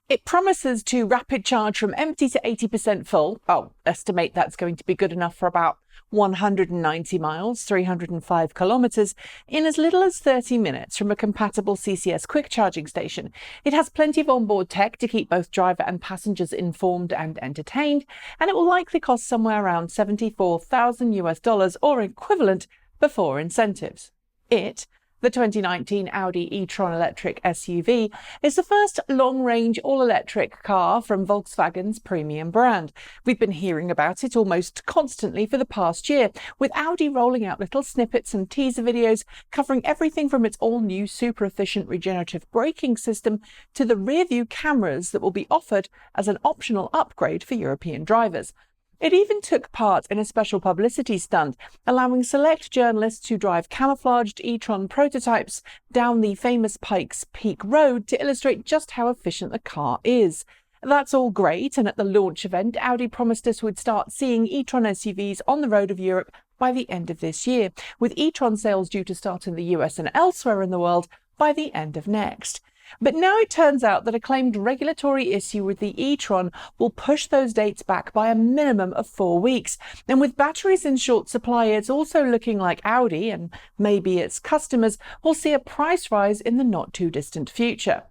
It promises to rapid charge from empty to 80% full. I'll estimate that's going to be good enough for about 190 miles, 305 kilometers, in as little as 30 minutes from a compatible CCS quick charging station. It has plenty of onboard tech to keep both driver and passengers informed and entertained, and it will likely cost somewhere around $74,000 or equivalent before incentives. The 2019 Audi e-Tron electric SUV is the first long-range all-electric car from Volkswagen's premium brand. We've been hearing about it almost constantly for the past year, with Audi rolling out little snippets and teaser videos covering everything from its all-new super-efficient regenerative braking system to the rear-view cameras that will be offered as an optional upgrade for European drivers. It even took part in a special publicity stunt, allowing select journalists to drive camouflaged e-Tron prototypes down the famous Pikes Peak Road to illustrate just how efficient the car is. That's all great, and at the launch event, Audi promised us we'd start seeing e-Tron SUVs on the road of Europe by the end of this year, with e-Tron sales due to start in the US and elsewhere in the world by the end of next. But now it turns out that a claimed regulatory issue with the e-Tron will push those dates back by a minimum of 4 weeks. And with batteries in short supply, it's also looking like Audi, and maybe its customers, will see a price rise in the not-too-distant future.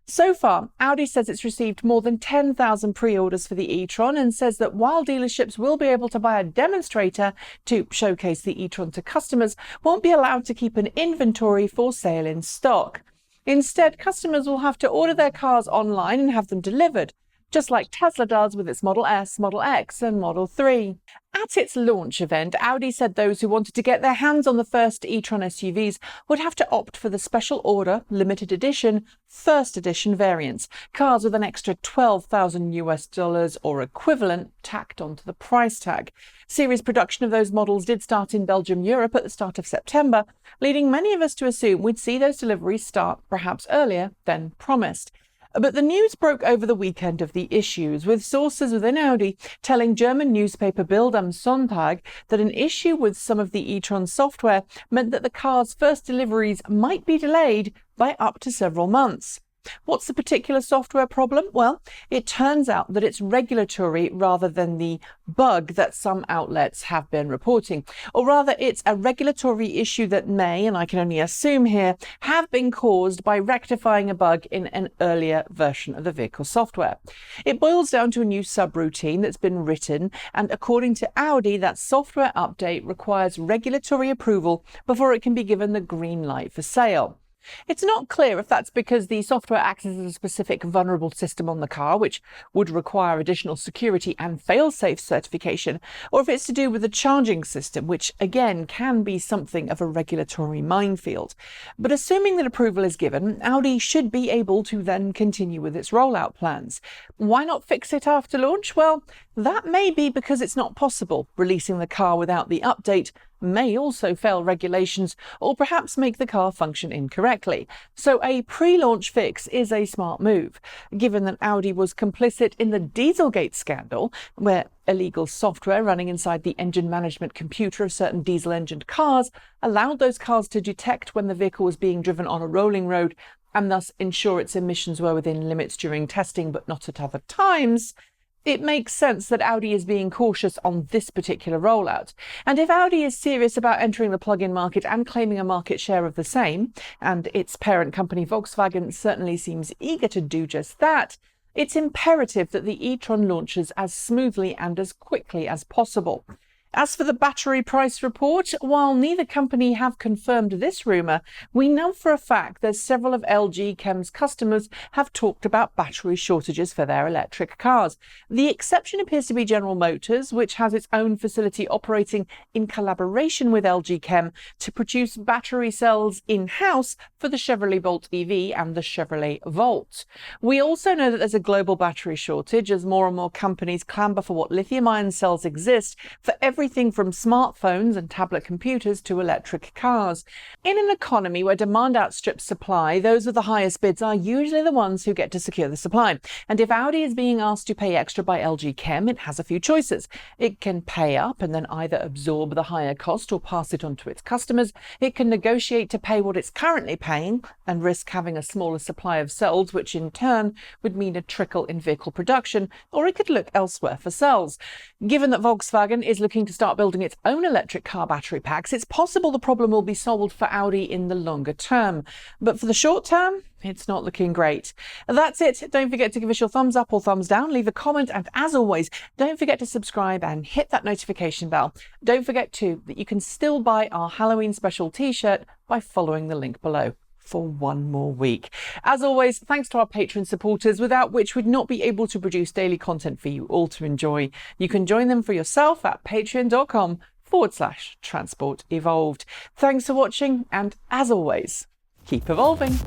So far, Audi says it's received more than 10,000 pre-orders for the e-Tron and says that while dealerships will be able to buy a demonstrator to showcase the e-Tron to customers, won't be allowed to keep an inventory for sale in stock. Instead, customers will have to order their cars online and have them delivered, just like Tesla does with its Model S, Model X and Model 3. At its launch event, Audi said those who wanted to get their hands on the first e-Tron SUVs would have to opt for the special order, limited edition, first edition variants, cars with an extra $12,000 or equivalent tacked onto the price tag. Series production of those models did start in Belgium, Europe at the start of September, leading many of us to assume we'd see those deliveries start perhaps earlier than promised. But the news broke over the weekend of the issues, with sources within Audi telling German newspaper Bild am Sonntag that an issue with some of the e-Tron software meant that the car's first deliveries might be delayed by up to several months. What's the particular software problem? Well, it turns out that it's regulatory rather than the bug that some outlets have been reporting. Or rather, it's a regulatory issue that may, and I can only assume here, have been caused by rectifying a bug in an earlier version of the vehicle software. It boils down to a new subroutine that's been written, and according to Audi, that software update requires regulatory approval before it can be given the green light for sale. It's not clear if that's because the software acts as a specific vulnerable system on the car, which would require additional security and fail-safe certification, or if it's to do with the charging system, which again can be something of a regulatory minefield. But assuming that approval is given, Audi should be able to then continue with its rollout plans. Why not fix it after launch? Well, that may be because it's not possible. Releasing the car without the update may also fail regulations or perhaps make the car function incorrectly. So a pre-launch fix is a smart move, given that Audi was complicit in the Dieselgate scandal, where illegal software running inside the engine management computer of certain diesel-engined cars allowed those cars to detect when the vehicle was being driven on a rolling road and thus ensure its emissions were within limits during testing but not at other times. It makes sense that Audi is being cautious on this particular rollout. And if Audi is serious about entering the plug-in market and claiming a market share of the same, and its parent company Volkswagen certainly seems eager to do just that, it's imperative that the e-Tron launches as smoothly and as quickly as possible. As for the battery price report, while neither company have confirmed this rumour, we know for a fact that several of LG Chem's customers have talked about battery shortages for their electric cars. The exception appears to be General Motors, which has its own facility operating in collaboration with LG Chem to produce battery cells in-house for the Chevrolet Bolt EV and the Chevrolet Volt. We also know that there's a global battery shortage as more and more companies clamber for what lithium-ion cells exist for every everything from smartphones and tablet computers to electric cars. In an economy where demand outstrips supply, those with the highest bids are usually the ones who get to secure the supply. And if Audi is being asked to pay extra by LG Chem, it has a few choices. It can pay up and then either absorb the higher cost or pass it on to its customers. It can negotiate to pay what it's currently paying and risk having a smaller supply of cells, which in turn would mean a trickle in vehicle production, or it could look elsewhere for cells. Given that Volkswagen is looking to start building its own electric car battery packs, it's possible the problem will be solved for Audi in the longer term. But for the short term, it's not looking great. That's it. Don't forget to give us your thumbs up or thumbs down, leave a comment, and as always, don't forget to subscribe and hit that notification bell. Don't forget too that you can still buy our Halloween special t-shirt by following the link below for one more week. As always, thanks to our Patreon supporters, without which we'd not be able to produce daily content for you all to enjoy. You can join them for yourself at patreon.com/Transport Evolved. Thanks for watching, and as always, keep evolving.